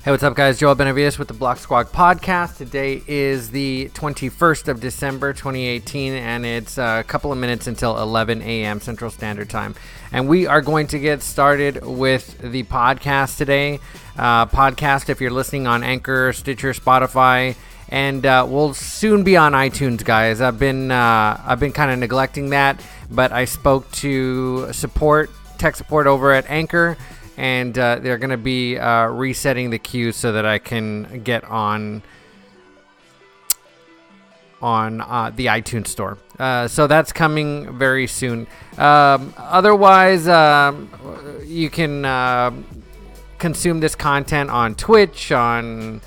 Hey, what's up, guys? Joel Benavides with the BlokSquawk podcast. Today is the 21st of December, 2018, and it's a couple of minutes until 11 a.m. Central Standard Time. And we are going to get started with the podcast today. If you're listening on Anchor, Stitcher, Spotify, and we'll soon be on iTunes, guys. I've been kind of neglecting that, but I spoke to tech support over at Anchor, and they're going to be resetting the queue so that I can get on the iTunes store. So that's coming very soon. Otherwise, you can consume this content on Twitch, on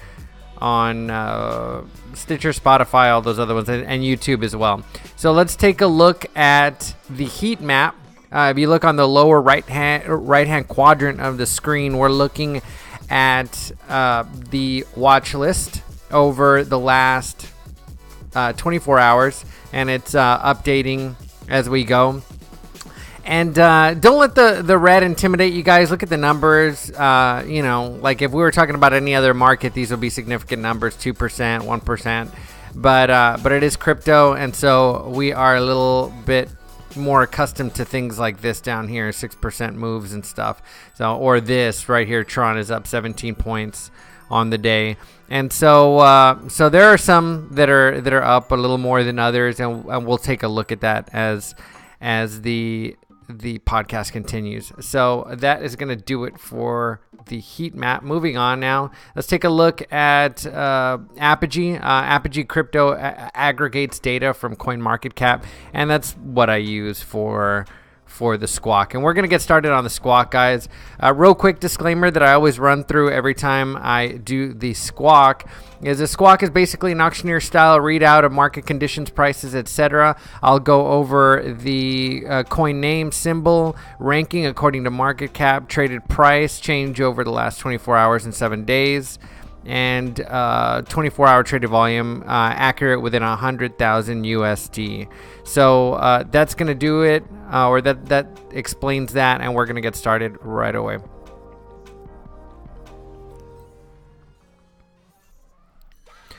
Stitcher, Spotify, all those other ones, and YouTube as well. So let's take a look at the heat map. If you look on the lower right-hand quadrant of the screen, we're looking at the watch list over the last 24 hours, and it's updating as we go. And don't let the red intimidate you guys. Look at the numbers. Like if we were talking about any other market, these would be significant numbers, 2%, 1%. But it is crypto, and so we are a little bit more accustomed to things like this down here, 6% moves and stuff. So, or this right here, Tron is up 17 points on the day, and so there are some that are up a little more than others, and we'll take a look at that as the podcast continues. So that is going to do it for the heat map. Moving on now, let's take a look at Apogee. Apogee Crypto aggregates data from CoinMarketCap, and that's what I use for the squawk. And we're going to get started on the squawk, guys. Real quick disclaimer that I always run through every time I do the squawk is a squawk is basically an auctioneer style readout of market conditions, prices, etc. I'll go over the coin name, symbol, ranking according to market cap, traded price, change over the last 24 hours and 7 days, and 24-hour traded volume, accurate within 100,000 USD. So that's going to do it, or that explains that, and we're going to get started right away.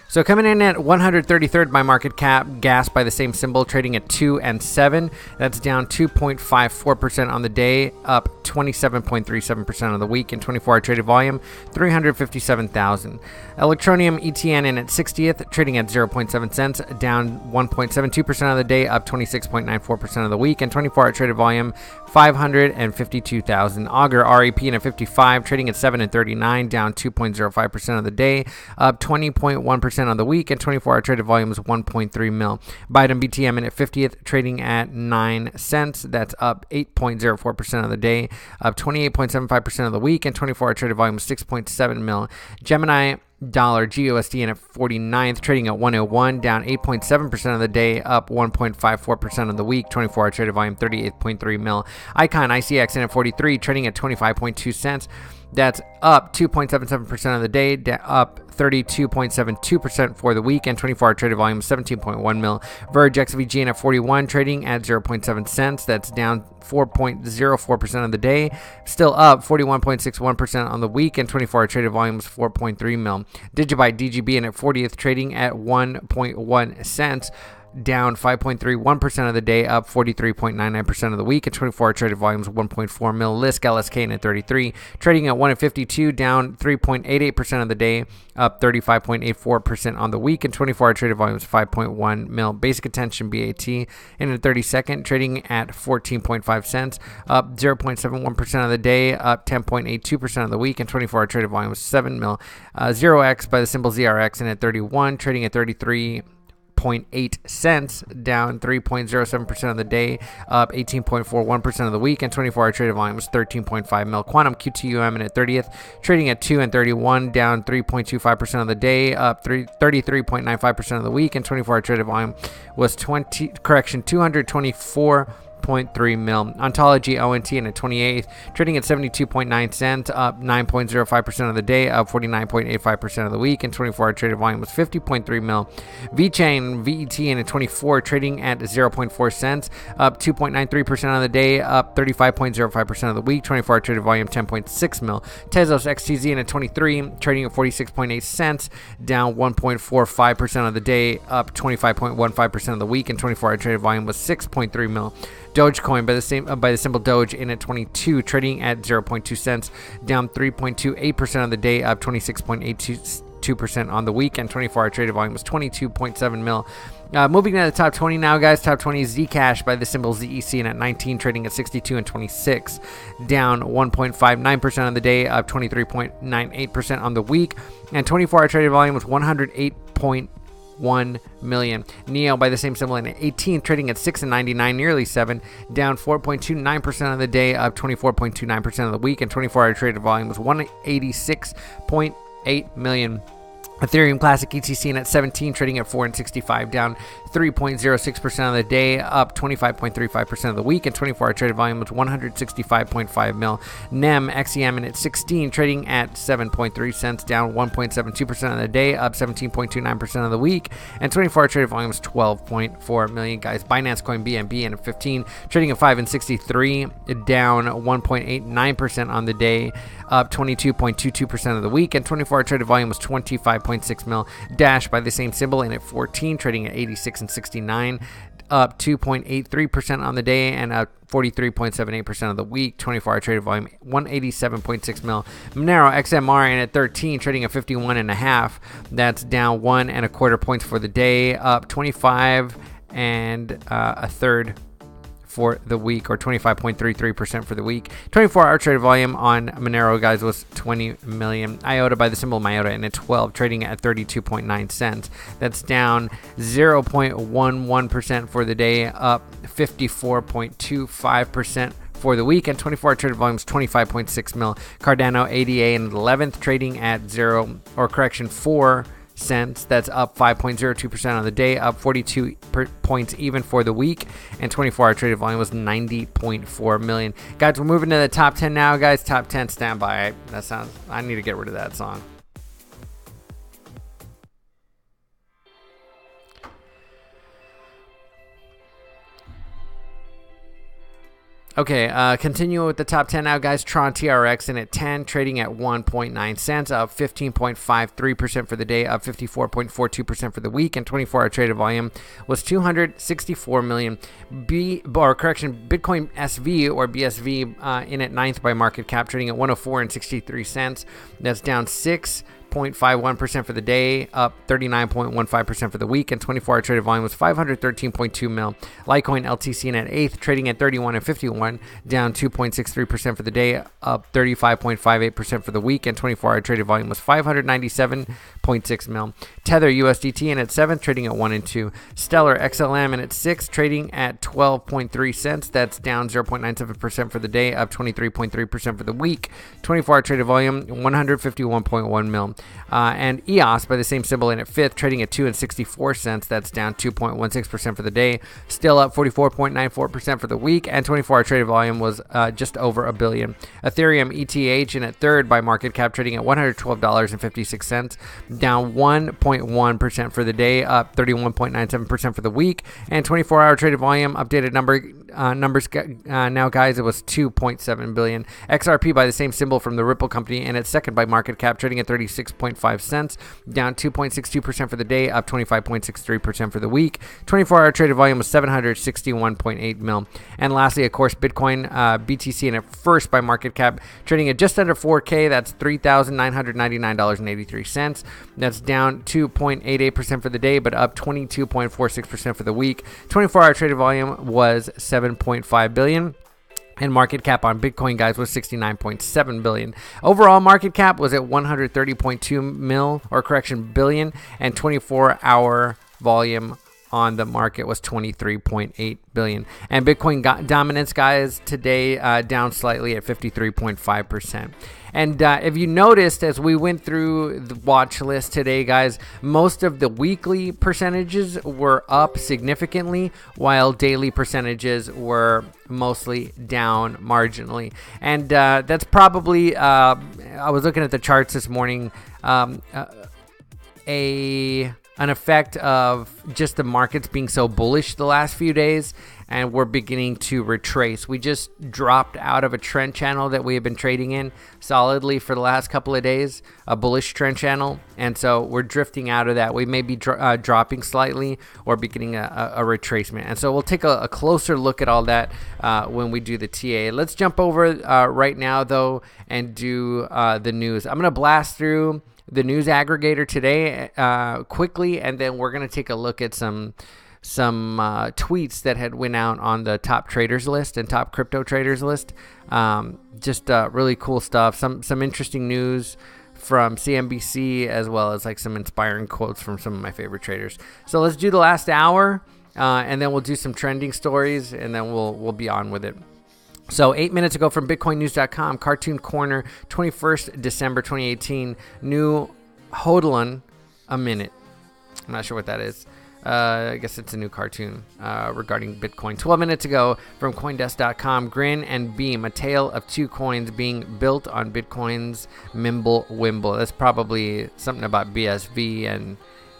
So coming in at 133rd by market cap, gas by the same symbol, trading at 2 and 7. That's down 2.54% on the day, up 27.37% on the week, and 24-hour traded volume, 357,000. Electronium ETN in at 60th, trading at 0.7 cents, down 1.72% on the day, up 26.94% on the week, and 24-hour traded volume, 552,000. Augur REP in at 55, trading at 7 and 39, down 2.05% on the day, up 20.1% on the week, and 24-hour traded volume is 1.3 mil. Biden BTM in at 50th, trading at 9 cents. That's up 8.04% on the day, up 28.75% on the week, and 24-hour traded volume is 6.7 mil. Gemini dollar GUSD in at 49th, trading at 101, down 8.7% on the day, up 1.54% on the week, 24-hour traded volume 38.3 mil. Icon ICX in at 43, trading at 25.2 cents. That's up 2.77% on the day, up 32.72% for the week, and 24-hour traded volume 17.1 mil. Verge XVG in at 41, trading at 0.7 cents. That's down 4.04% on the day, still up 41.61% on the week, and 24-hour traded volume is 4.3 mil. Digibyte DGB in at 40th, trading at 1.1 cents. Down 5.31% of the day, up 43.99% of the week, and 24-hour traded volumes 1.4 mil. Lisk LSK in at 33, trading at 1 at 52, down 3.88% of the day, up 35.84% on the week, and 24-hour traded volumes 5.1 mil. Basic attention BAT in at 32nd, trading at 14.5 cents, up 0.71% of the day, up 10.82% of the week, and 24-hour traded volume 7 mil. 0x by the symbol ZRX in at 31, trading at 33.8 cents, down 3.07% of the day, up 18.41% of the week, and 24-hour traded volume was 13.5 mil. Quantum QTUM in at 30th, trading at 2 and 31, down 3.25% of the day, up 33.95% of the week, and 24-hour traded volume was 224 0.3 mil. Ontology ONT in at 28th, trading at 72.9 cents, up 9.05% of the day, up 49.85% of the week, and 24-hour traded volume was 50.3 mil. VeChain VET in at 24, trading at 0.4 cents, up 2.93% of the day, up 35.05% of the week, 24-hour traded volume 10.6 mil. Tezos XTZ in at 23, trading at 46.8 cents, down 1.45% of the day, up 25.15% of the week, and 24-hour traded volume was 6.3 mil. Dogecoin by the symbol Doge in at 22, trading at 0.2 cents, down 3.28% of the day, up 26.82% on the week, and 24-hour traded volume was 22.7 mil. Moving to the top 20 now, guys. Top 20 is Zcash by the symbol ZEC in at 19, trading at 62 and 26, down 1.59% on the day, up 23.98% on the week, and 24-hour traded volume was 108.1 million. Neo by the same symbol in at 18, trading at 6 and 99, nearly 7, down 4.29% of the day, up 24.29% of the week, and 24-hour traded volume was 186.8 million. Ethereum Classic ETC in at 17, trading at 4 and 65, down 3.06% of the day, up 25.35% of the week, and 24-hour traded volume was 165.5 mil. NEM XEM in at 16, trading at 7.3 cents, down 1.72% of the day, up 17.29% of the week, and 24-hour traded volume was 12.4 million, guys. Binance Coin BNB in at 15, trading at 5 and 63, down 1.89% on the day, up 22.22% of the week, and 24-hour traded volume was 25.6 mil. Dash by the same symbol in at 14, trading at 86 and 69, up 2.83% on the day and up 43.78% of the week. 24-hour traded volume 187.6 mil. Monero XMR in at 13, trading at 51 and a half. That's down 1.25 points for the day, up 25 and a third for the week, or 25.33% for the week. 24-hour traded volume on Monero, guys, was 20 million. IOTA by the symbol MIOTA in at 12, trading at 32.9 cents. That's down 0.11% for the day, up 54.25% for the week, and 24-hour traded volume is 25.6 mil. Cardano ADA in 11th, trading at 4 cents. That's up 5.02% on the day, up 42 points even for the week, and 24-hour traded volume was 90.4 million. Guys, we're moving to the top 10 now, guys. Top 10, stand by. I need to get rid of that song. Okay, continue with the top 10 now, guys. Tron TRX in at 10, trading at 1.9 cents, up 15.53% for the day, up 54.42% for the week, and 24-hour traded volume was 264 million. Bitcoin SV or BSV in at 9th by market cap, trading at 104 and 63 cents. That's down 6.51% for the day, up 39.15% for the week, and 24-hour traded volume was 513.2 mil. Litecoin LTC in at 8th, trading at 31 and 51, down 2.63% for the day, up 35.58% for the week, and 24-hour traded volume was 597.6 mil. Tether USDT in at 7th, trading at 1 and 2. Stellar XLM in at 6th, trading at 12.3 cents. That's down 0.97% for the day, up 23.3% for the week. 24-hour traded volume 151.1 mil. And EOS by the same symbol in at 5th, trading at 2 and 64 cents. That's down 2.16% for the day, still up 44.94% for the week, and 24-hour traded volume was just over $1 billion. Ethereum ETH in at 3rd by market cap, trading at $112.56, down 1.1% for the day, up 31.97% for the week, and 24-hour traded volume updated numbers now, guys, it was 2.7 billion. XRP by the same symbol from the Ripple company and at 2nd by market cap, trading at 36.5 cents, down 2.62% for the day, up 25.63% for the week. 24-hour traded volume was 761.8 mil. And lastly, of course, Bitcoin BTC in at 1st by market cap, trading at just under 4K. That's $3,999.83. That's down 2.88% for the day, but up 22.46% for the week. 24-hour traded volume was 7.5 billion. And market cap on Bitcoin, guys, was 69.7 billion. Overall market cap was at 130.2 billion, and 24-hour volume on the market was 23.8 billion. And Bitcoin dominance, guys, today down slightly at 53.5%. And if you noticed, as we went through the watch list today, guys, most of the weekly percentages were up significantly, while daily percentages were mostly down marginally. And that's probably, I was looking at the charts this morning, an effect of just the markets being so bullish the last few days, and we're beginning to retrace. We just dropped out of a trend channel that we have been trading in solidly for the last couple of days, a bullish trend channel, and so we're drifting out of that. We may be dropping slightly or beginning a retracement, and so we'll take a closer look at all that when we do the TA. Let's jump over right now, though, and do the news. I'm going to blast through the news aggregator today quickly, and then we're going to take a look at some tweets that had went out on the top traders list and top crypto traders list. Just really cool stuff. Some interesting news from CNBC, as well as like some inspiring quotes from some of my favorite traders. So let's do the last hour, and then we'll do some trending stories, and then we'll be on with it. So 8 minutes ago from BitcoinNews.com, Cartoon Corner, 21st December 2018, new hodlin a minute. I'm not sure what that is. I guess it's a new cartoon regarding Bitcoin. 12 minutes ago from Coindesk.com, Grin and Beam, a tale of two coins being built on Bitcoin's Mimble Wimble. That's probably something about BSV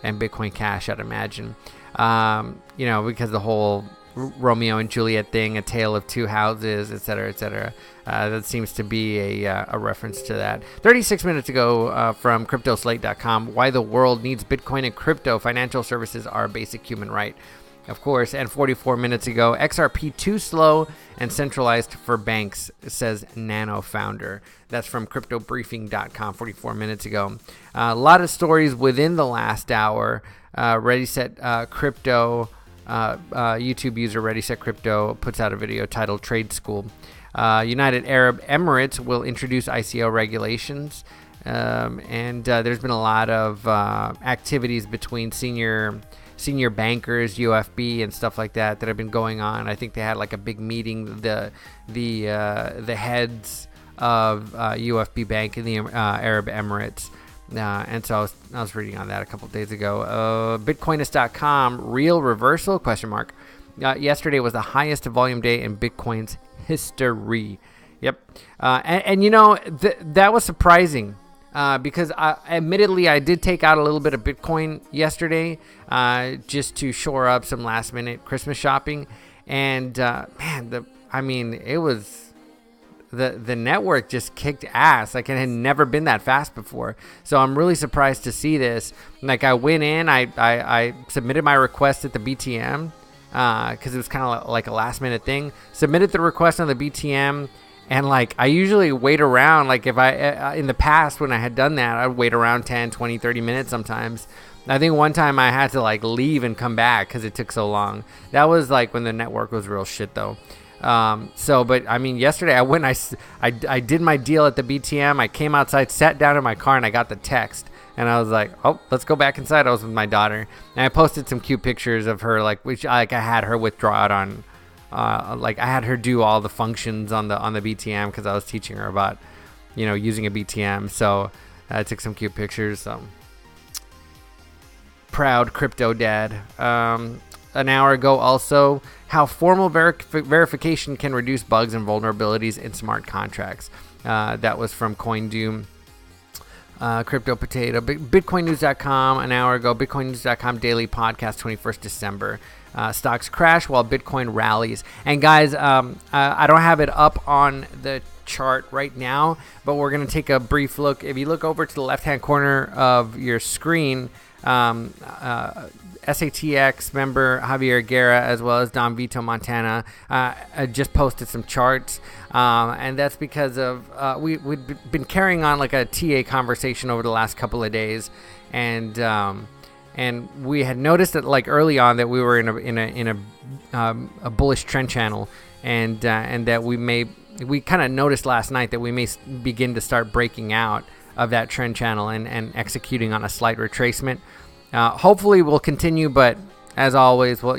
and Bitcoin Cash, I'd imagine. Because the whole Romeo and Juliet thing, a tale of two houses, etc., etc. That seems to be a reference to that. 36 minutes ago from CryptoSlate.com, why the world needs Bitcoin and crypto. Financial services are a basic human right, of course. And 44 minutes ago, XRP too slow and centralized for banks, says Nano founder. That's from CryptoBriefing.com 44 minutes ago. A lot of stories within the last hour. Ready, Set, Crypto. YouTube user Ready Set Crypto puts out a video titled Trade School. United Arab Emirates will introduce ICO regulations, and there's been a lot of activities between senior bankers, UFB, and stuff like that have been going on. I think they had like a big meeting, the heads of UFB Bank in the Arab Emirates. And so I was reading on that a couple days ago. Bitcoinist.com, real reversal? ? Yesterday was the highest volume day in Bitcoin's history. Yep. That was surprising because admittedly I did take out a little bit of Bitcoin yesterday just to shore up some last minute Christmas shopping. And it was... The network just kicked ass. Like, it had never been that fast before. So I'm really surprised to see this. Like, I went in, I submitted my request at the BTM because it was kind of like a last minute thing. Submitted the request on the BTM, and like I usually wait around. Like, if I in the past when I had done that, I'd wait around 10, 20, 30 minutes sometimes. I think one time I had to like leave and come back because it took so long. That was like when the network was real shit though. Yesterday I went, I did my deal at the BTM. I came outside, sat down in my car, and I got the text. And I was like, oh, let's go back inside. I was with my daughter, and I posted some cute pictures of her, I had her withdraw out on, I had her do all the functions on the BTM because I was teaching her about, using a BTM. So I took some cute pictures. Proud crypto dad. An hour ago also, how formal verification can reduce bugs and vulnerabilities in smart contracts. That was from CoinDoom. Crypto Potato. BitcoinNews.com an hour ago. BitcoinNews.com daily podcast, 21st December. Stocks crash while Bitcoin rallies. And guys, I don't have it up on the chart right now, but we're going to take a brief look. If you look over to the left-hand corner of your screen, SATX member Javier Guerra, as well as Don Vito Montana, just posted some charts, and that's because of we've been carrying on like a TA conversation over the last couple of days, and we had noticed that like early on that we were in a bullish trend channel, and that we kind of noticed last night that we may begin to start breaking out of that trend channel and executing on a slight retracement. Hopefully we'll continue, but as always, well,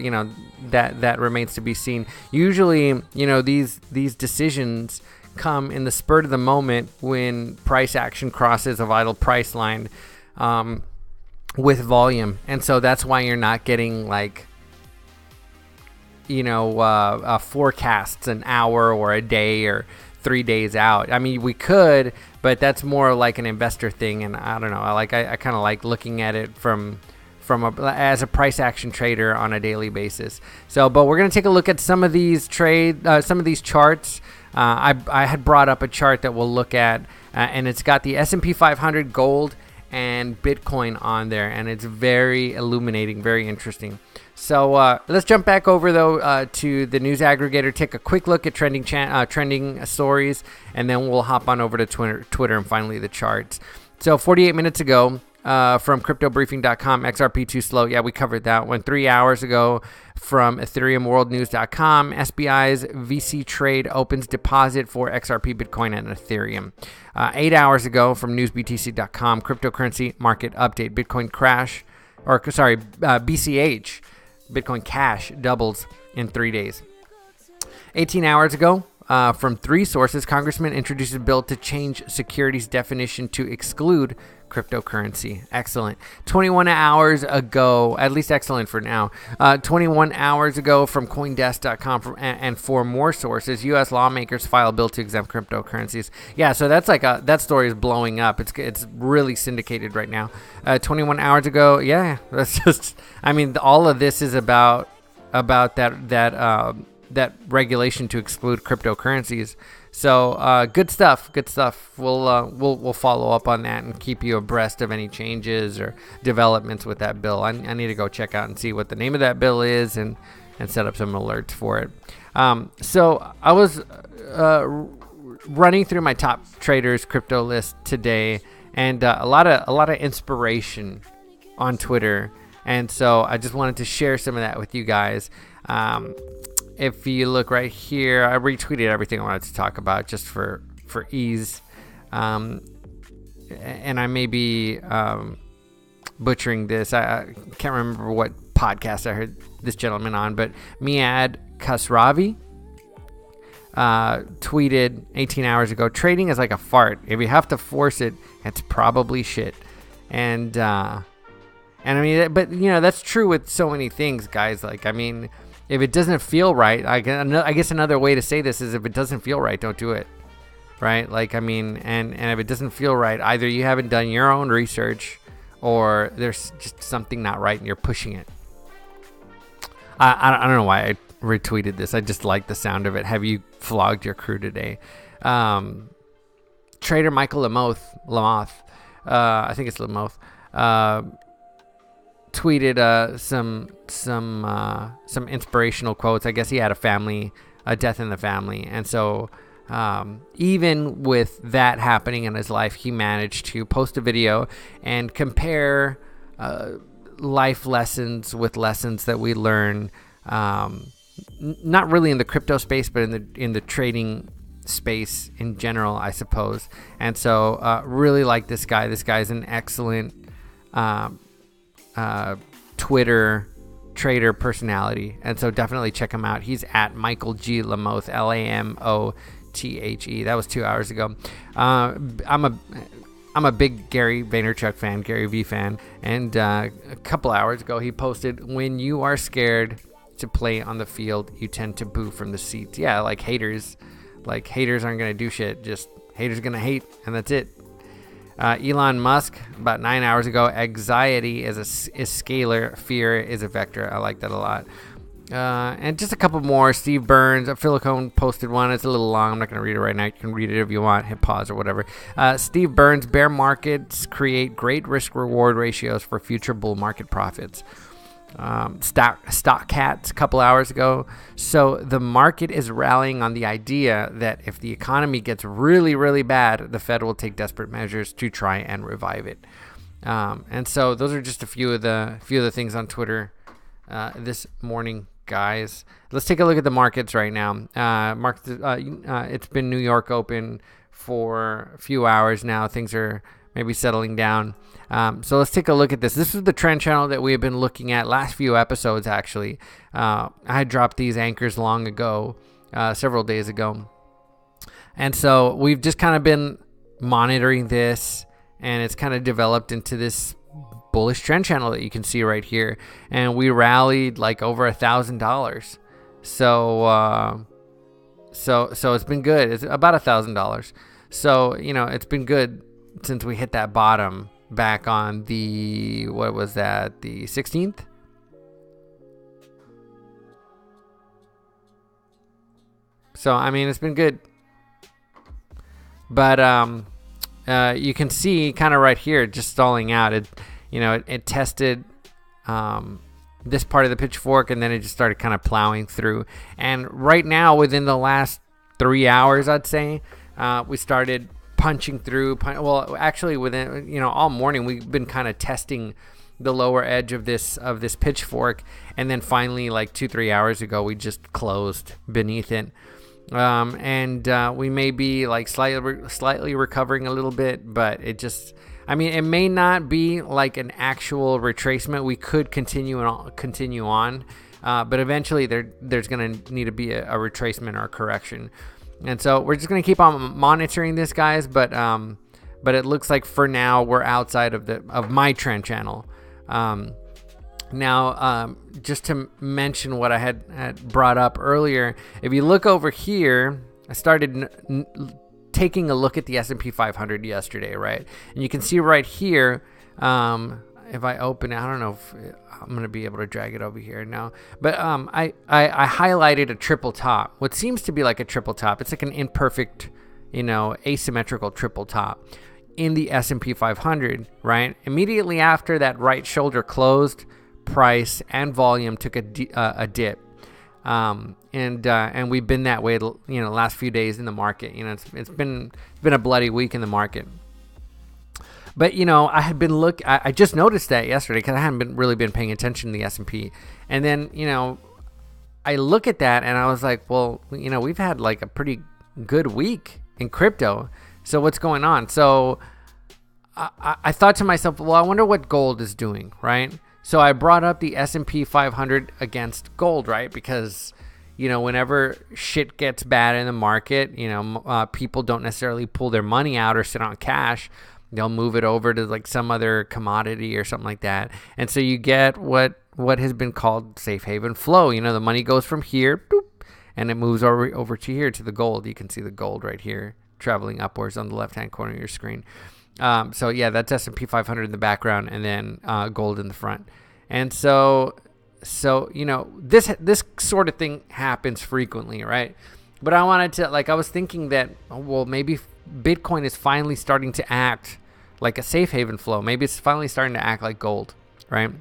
that remains to be seen. Usually, these decisions come in the spur of the moment when price action crosses a vital price line with volume, and so that's why you're not getting like forecasts an hour or a day or 3 days out. I mean, we could, but that's more like an investor thing, and I don't know. I kind of like looking at it as a price action trader on a daily basis. So, but we're gonna take a look at some of these charts. I had brought up a chart that we'll look at, and it's got the S&P 500, gold, and Bitcoin on there, and it's very illuminating, very interesting. So let's jump back over though to the news aggregator, take a quick look at trending stories, and then we'll hop on over to Twitter and finally the charts. So 48 minutes ago, from cryptobriefing.com, XRP too slow. Yeah, we covered that one. 3 hours ago from ethereumworldnews.com, SBI's VC trade opens deposit for XRP, Bitcoin, and Ethereum. 8 hours ago from newsbtc.com, cryptocurrency market update, Bitcoin crash, BCH, Bitcoin Cash doubles in 3 days. 18 hours ago, from 3 sources, Congressman introduces a bill to change securities definition to exclude cryptocurrency. Excellent. 21 hours ago, at least excellent for now. 21 hours ago from CoinDesk.com and 4 more sources, U.S. lawmakers file a bill to exempt cryptocurrencies. Yeah, so that's that story is blowing up. It's really syndicated right now. 21 hours ago, yeah, that's just. I mean, all of this is about that regulation to exclude cryptocurrencies. So good stuff. We'll follow up on that and keep you abreast of any changes or developments with that bill. I need to go check out and see what the name of that bill is and set up some alerts for it. So I was running through my top traders crypto list today, and a lot of inspiration on Twitter, and so I just wanted to share some of that with you guys. If you look right here, I retweeted everything I wanted to talk about just for ease. And I may be butchering this. I can't remember what podcast I heard this gentleman on, but Miad Khosravi tweeted 18 hours ago, trading is like a fart. If you have to force it, it's probably shit. And I mean, but that's true with so many things, guys. Like, I mean, if it doesn't feel right, I guess another way to say this is if it doesn't feel right, don't do it, right? Like, I mean, and if it doesn't feel right, either you haven't done your own research or there's just something not right and you're pushing it. I don't know why I retweeted this. I just like the sound of it. Have you flogged your crew today? Trader Michael Lamoth, I think it's Lamoth, tweeted some inspirational quotes. I guess he had a death in the family, and so even with that happening in his life, he managed to post a video and compare life lessons with lessons that we learn, not really in the crypto space, but in the trading space in general, I suppose. And so really like this guy. This guy's an excellent Twitter trader personality, and so definitely check him out. He's at Michael G. Lamoth, Lamothe. That was 2 hours ago. I'm a big Gary Vaynerchuk fan, Gary V fan, and a couple hours ago he posted, "When you are scared to play on the field, you tend to boo from the seats." Yeah, like haters aren't gonna do shit. Just haters gonna hate, and that's it. Elon Musk, about 9 hours ago, anxiety is scalar, fear is a vector. I like that a lot. And just a couple more. Steve Burns, Philicone posted one. It's a little long. I'm not going to read it right now. You can read it if you want. Hit pause or whatever. Steve Burns, bear markets create great risk-reward ratios for future bull market profits. Stock Cats a couple hours ago. So the market is rallying on the idea that if the economy gets really, really bad, the Fed will take desperate measures to try and revive it. And so those are just a few of the things on Twitter this morning, guys. Let's take a look at the markets right now. It's been New York open for a few hours now. Things are maybe settling down. So let's take a look at this. This is the trend channel that we have been looking at last few episodes, actually. I had dropped these anchors long ago, several days ago. And so we've just kind of been monitoring this, and it's kind of developed into this bullish trend channel that you can see right here. And we rallied like over $1,000. So it's been good. It's about $1,000. So, you know, it's been good since we hit that bottom back on the, what was that, the 16th? So, I mean, it's been good. But you can see kind of right here, just stalling out. It tested this part of the pitchfork, and then it just started kind of plowing through. And right now, within the last 3 hours, I'd say, we started punching through. Well, actually, within all morning, we've been kind of testing the lower edge of this pitchfork, and then finally, like 2-3 hours ago, we just closed beneath it. We may be like slightly recovering a little bit, but it may not be like an actual retracement. We could continue on, but eventually there's going to need to be a retracement or a correction. And so we're just going to keep on monitoring this, guys. But it looks like for now we're outside of my trend channel. Now, just to mention what I had brought up earlier, if you look over here, I started taking a look at the S&P 500 yesterday, right? And you can see right here, if I open it, I don't know if I'm going to be able to drag it over here now, but I highlighted a triple top, what seems to be like a triple top. It's like an imperfect, asymmetrical triple top in the S&P 500, right? Immediately after that right shoulder closed, price and volume took a dip, and we've been that way, last few days in the market. It's been a bloody week in the market. But I had been I just noticed that yesterday because I hadn't really been paying attention to the S&P, and then I look at that and I was like, well, we've had like a pretty good week in crypto, so what's going on? So I thought to myself, well, I wonder what gold is doing, right? So I brought up the S&P 500 against gold, right? Because, whenever shit gets bad in the market, people don't necessarily pull their money out or sit on cash. They'll move it over to like some other commodity or something like that. And so you get what has been called safe haven flow. The money goes from here, boop, and it moves over to here to the gold. You can see the gold right here traveling upwards on the left-hand corner of your screen. So yeah, that's S&P 500 in the background, and then gold in the front. And so this sort of thing happens frequently, right? But I wanted to, I was thinking that, well, maybe Bitcoin is finally starting to act like a safe haven flow. Maybe it's finally starting to act like gold, right?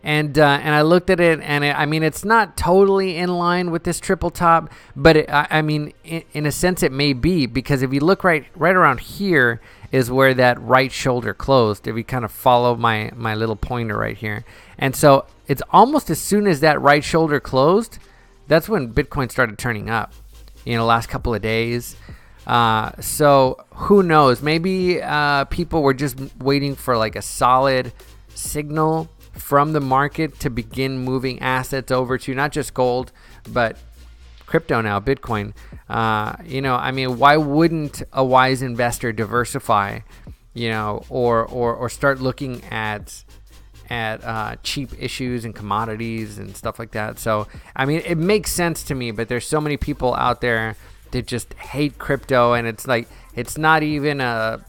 And I looked at it, and it's not totally in line with this triple top, but in a sense it may be, because if you look right around here is where that right shoulder closed. If you kind of follow my little pointer right here, and so it's almost as soon as that right shoulder closed, that's when Bitcoin started turning up. Last couple of days. So who knows? Maybe people were just waiting for like a solid signal from the market to begin moving assets over to not just gold, but crypto now, Bitcoin. Why wouldn't a wise investor diversify, or start looking at cheap issues and commodities and stuff like that? So, it makes sense to me, but there's so many people out there that just hate crypto, and it's not even a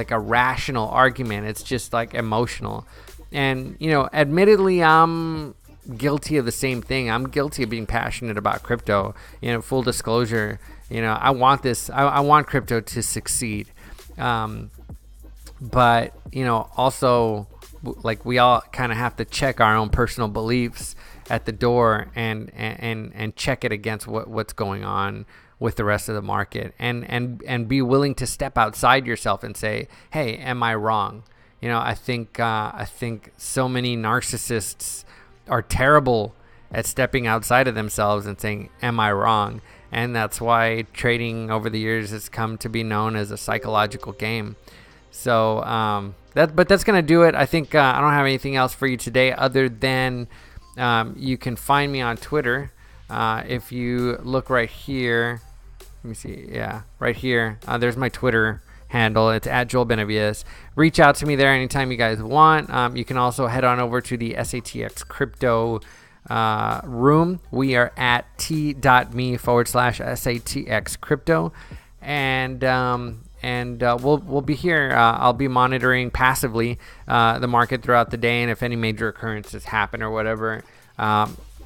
rational argument. It's just like emotional. And, admittedly, I'm guilty of the same thing. I'm guilty of being passionate about crypto. Full disclosure, I want this. I want crypto to succeed. But, also, we all kind of have to check our own personal beliefs at the door and check it against what's going on with the rest of the market, and be willing to step outside yourself and say, hey, am I wrong? I think so many narcissists are terrible at stepping outside of themselves and saying, am I wrong? and that's why trading over the years has come to be known as a psychological game. So that's gonna do it. I think I don't have anything else for you today other than you can find me on Twitter. If you look right here, let me see. Yeah, right here. There's my Twitter handle. It's at Joel Benavides. Reach out to me there anytime you guys want. You can also head on over to the SATX Crypto room. We are at t.me/SATX Crypto, and we'll be here. I'll be monitoring passively the market throughout the day, and if any major occurrences happen or whatever,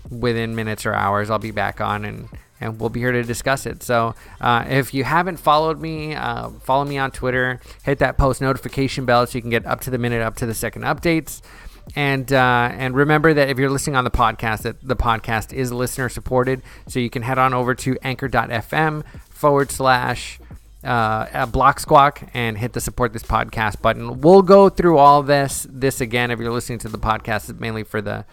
within minutes or hours, I'll be back on and we'll be here to discuss it. So if you haven't followed me, follow me on Twitter. Hit that post notification bell so you can get up to the minute, up to the second updates. And remember that if you're listening on the podcast, that the podcast is listener supported. So you can head on over to anchor.fm/BlokSquawk and hit the support this podcast button. We'll go through all this again. If you're listening to the podcast, it's mainly for the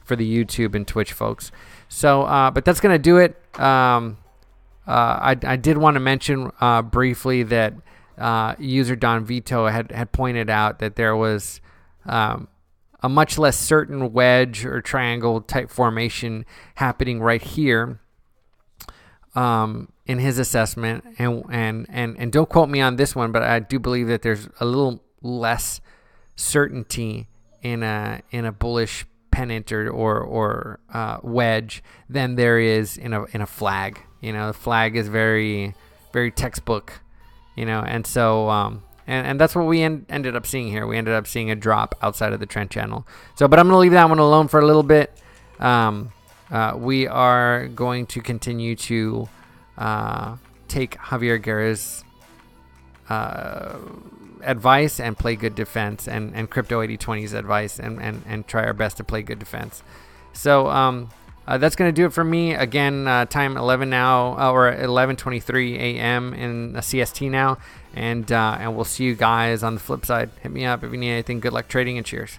YouTube and Twitch folks. So, but that's going to do it. I did want to mention briefly that user Don Vito had pointed out that there was a much less certain wedge or triangle type formation happening right here in his assessment. And don't quote me on this one, but I do believe that there's a little less certainty in a bullish pennant or wedge than there is in a flag. The flag is very, very textbook, and so and that's what we ended up seeing here. We ended up seeing a drop outside of the trend channel. So, but I'm gonna leave that one alone for a little bit. We are going to continue to take Javier Guerra's advice and play good defense, and Crypto 8020's advice and try our best to play good defense. So that's going to do it for me. Again, time 11 now, or 11:23 a.m. in CST now, and we'll see you guys on the flip side. Hit me up if you need anything. Good luck trading and cheers.